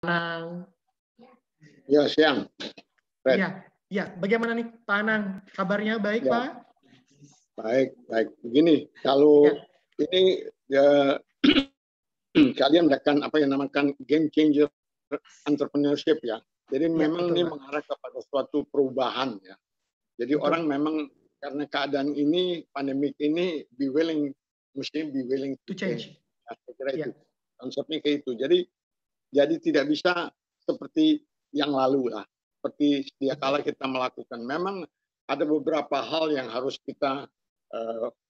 Anang. Ya, siang. Ya. Bagaimana nih Pak Anang? Kabarnya baik, Ya. Pak? Baik. Begini, kalau ini kalian akan apa yang namakan game changer entrepreneurship ya. Jadi memang ini mengarah kepada suatu perubahan ya. Jadi orang memang karena keadaan ini, pandemik ini, mesti be willing to change. Ya, saya kira itu. Konsepnya kayak itu. Jadi tidak bisa seperti yang lalu lah. Seperti sedia kala kita melakukan. Memang ada beberapa hal yang harus kita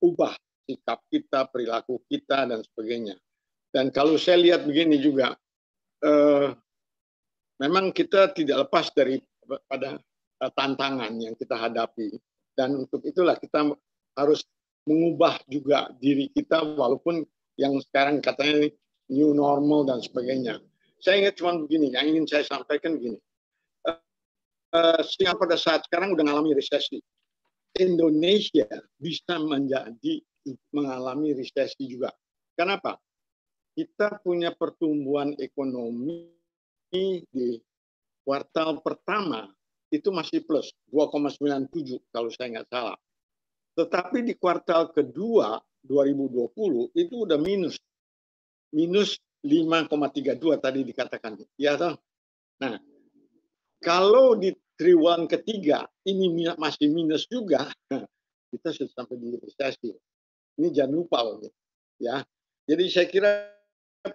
ubah. Sikap kita, perilaku kita, dan sebagainya. Dan kalau saya lihat begini juga, memang kita tidak lepas pada tantangan yang kita hadapi. Dan untuk itulah kita harus mengubah juga diri kita, walaupun yang sekarang katanya new normal dan sebagainya. Saya ingat cuma begini, yang ingin saya sampaikan begini. Singapura pada saat sekarang udah mengalami resesi. Indonesia bisa mengalami resesi juga. Kenapa? Kita punya pertumbuhan ekonomi di kuartal pertama itu masih plus 2,97 kalau saya nggak salah. Tetapi di kuartal kedua 2020 itu udah minus 5,32 tadi dikatakan. Ya toh? Nah, kalau di triwulan ketiga ini masih minus juga, kita sudah sampai di resesi. Ini jangan lupa loh, ya. Jadi saya kira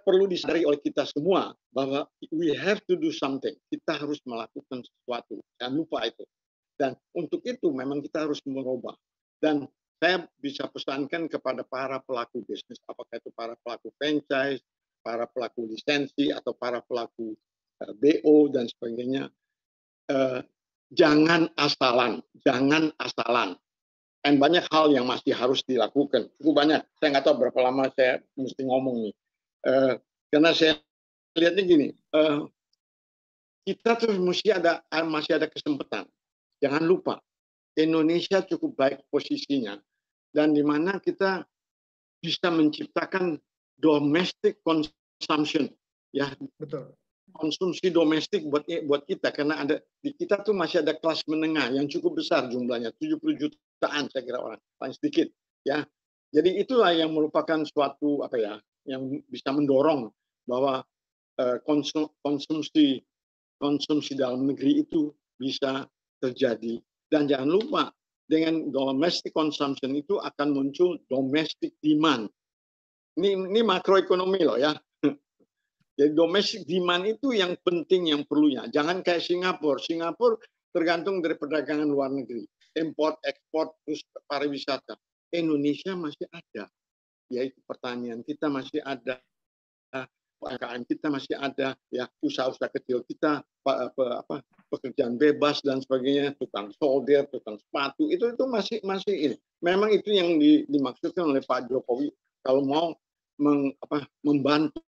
perlu disadari oleh kita semua bahwa we have to do something. Kita harus melakukan sesuatu. Jangan lupa itu. Dan untuk itu memang kita harus merubah. Dan saya bisa pesankan kepada para pelaku bisnis, apakah itu para pelaku franchise, para pelaku lisensi, atau para pelaku BO dan sebagainya. Jangan asalan. Dan banyak hal yang masih harus dilakukan. Cukup banyak. Saya nggak tahu berapa lama saya mesti ngomong nih. Karena saya lihatnya gini, kita tuh masih ada kesempatan. Jangan lupa, Indonesia cukup baik posisinya. Dan di mana kita bisa menciptakan domestic consumption. Ya, betul. Konsumsi domestik buat kita, karena di kita tuh masih ada kelas menengah yang cukup besar jumlahnya, 70 jutaan saya kira orang, paling sedikit ya. Jadi itulah yang merupakan suatu yang bisa mendorong bahwa konsumsi dalam negeri itu bisa terjadi. Dan jangan lupa, dengan domestic consumption itu akan muncul domestic demand. Ini makroekonomi loh ya. Jadi domestic demand itu yang penting, yang perlunya. Jangan kayak Singapura. Singapura tergantung dari perdagangan luar negeri. Import, ekspor, terus pariwisata. Indonesia masih ada. Yaitu pertanian kita masih ada. UMKM kita masih ada. Ya, usaha-usaha kecil kita, pekerjaan bebas dan sebagainya. Tukang solder, tukang sepatu. Itu masih ini. Memang itu yang dimaksudkan oleh Pak Jokowi. Kalau mau membantu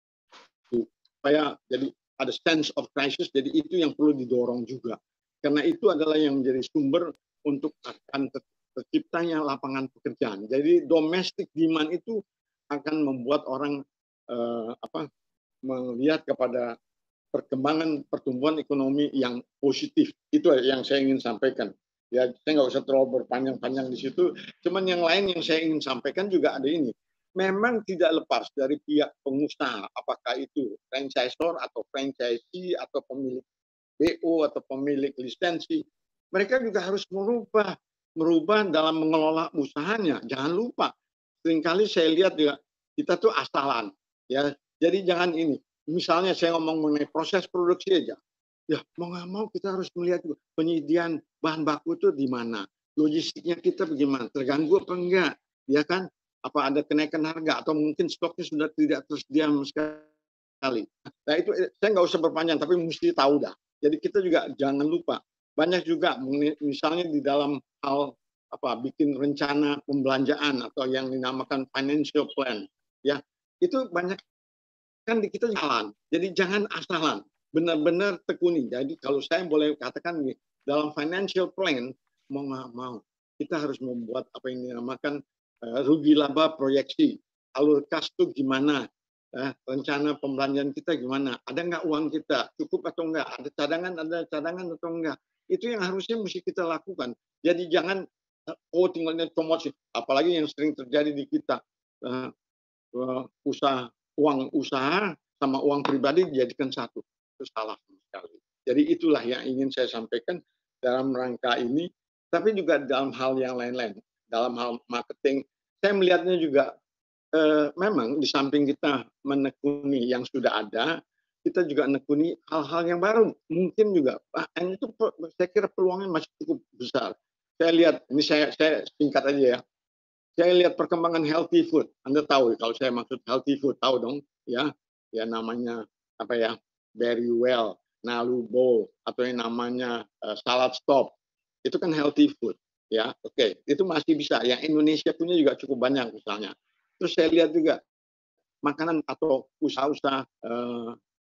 supaya jadi ada sense of crisis, jadi itu yang perlu didorong juga. Karena itu adalah yang menjadi sumber untuk akan terciptanya lapangan pekerjaan. Jadi domestic demand itu akan membuat orang melihat kepada pertumbuhan ekonomi yang positif. Itu yang saya ingin sampaikan. Ya, saya nggak usah terlalu berpanjang-panjang di situ. Cuman yang lain yang saya ingin sampaikan juga ada ini. Memang tidak lepas dari pihak pengusaha, apakah itu franchisor atau franchisee atau pemilik BO atau pemilik lisensi, mereka juga harus merubah dalam mengelola usahanya. Jangan lupa, seringkali saya lihat juga kita tuh asalan, ya. Jadi jangan ini. Misalnya saya ngomong mengenai proses produksi aja, ya mau nggak mau kita harus melihat penyediaan bahan baku itu di mana, logistiknya kita bagaimana, terganggu apa enggak, ya kan? Apa ada kenaikan harga atau mungkin stoknya sudah tidak tersedia sekali. Nah itu saya nggak usah berpanjang, tapi mesti tahu dah. Jadi kita juga jangan lupa, banyak juga misalnya di dalam hal bikin rencana pembelanjaan atau yang dinamakan financial plan, ya itu banyak kan di kita jalan. Jadi jangan asalan, benar-benar tekuni. Jadi kalau saya boleh katakan nih, dalam financial plan mau nggak mau kita harus membuat apa yang dinamakan rugi laba proyeksi, alur kas itu gimana, rencana pembelanjaan kita gimana? Ada nggak uang kita? Cukup atau enggak? Ada cadangan atau enggak? Itu yang harusnya mesti kita lakukan. Jadi jangan tinggalnya promosi. Apalagi yang sering terjadi di kita, uang usaha sama uang pribadi dijadikan satu. Itu salah sekali. Jadi itulah yang ingin saya sampaikan dalam rangka ini. Tapi juga dalam hal yang lain-lain. Dalam hal marketing, saya melihatnya juga memang di samping kita menekuni yang sudah ada, kita juga menekuni hal-hal yang baru. Mungkin juga, itu saya kira peluangnya masih cukup besar. Saya lihat, ini saya singkat aja ya. Saya lihat perkembangan healthy food. Anda tahu kalau saya maksud healthy food, tahu dong ya. Ya namanya apa ya? Very Well, Nalu Bowl, atau yang namanya Salad Stop. Itu kan healthy food ya. Oke, itu masih bisa. Yang Indonesia punya juga cukup banyak misalnya. Terus saya lihat juga makanan atau usaha-usaha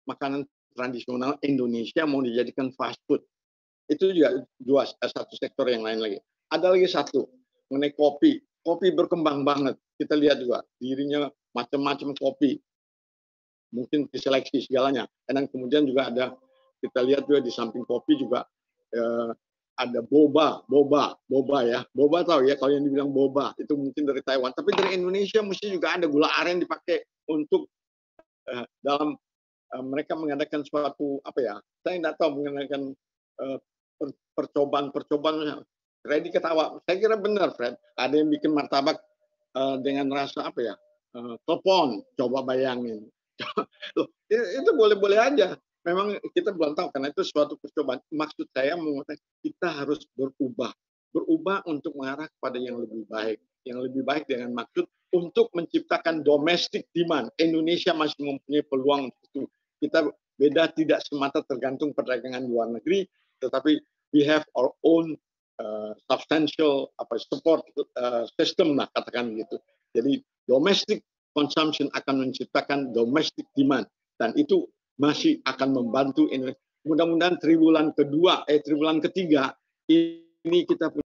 makanan tradisional Indonesia mau dijadikan fast food. Itu juga satu sektor yang lain lagi. Ada lagi satu mengenai kopi. Kopi berkembang banget. Kita lihat juga dirinya macam-macam kopi. Mungkin diseleksi segalanya. Dan kemudian juga ada, kita lihat juga di samping kopi juga ada boba ya. Boba tahu ya, kalau yang dibilang boba itu mungkin dari Taiwan. Tapi dari Indonesia mesti juga ada gula aren dipakai untuk dalam mereka mengadakan suatu apa ya? Saya tidak tahu mengadakan percobaan. Freddy ketawa. Saya kira benar, Fred. Ada yang bikin martabak dengan rasa apa ya? Telepon. Coba bayangin. Loh, itu boleh-boleh aja. Memang kita belum tahu karena itu suatu percobaan. Maksud saya mengatakan kita harus berubah untuk mengarah kepada yang lebih baik. Yang lebih baik dengan maksud untuk menciptakan domestic demand. Indonesia masih mempunyai peluang itu. Kita beda tidak semata tergantung perdagangan luar negeri, tetapi we have our own substantial support system lah katakan gitu. Jadi domestic consumption akan menciptakan domestic demand dan itu masih akan membantu. Mudah-mudahan triwulan ketiga ini kita punya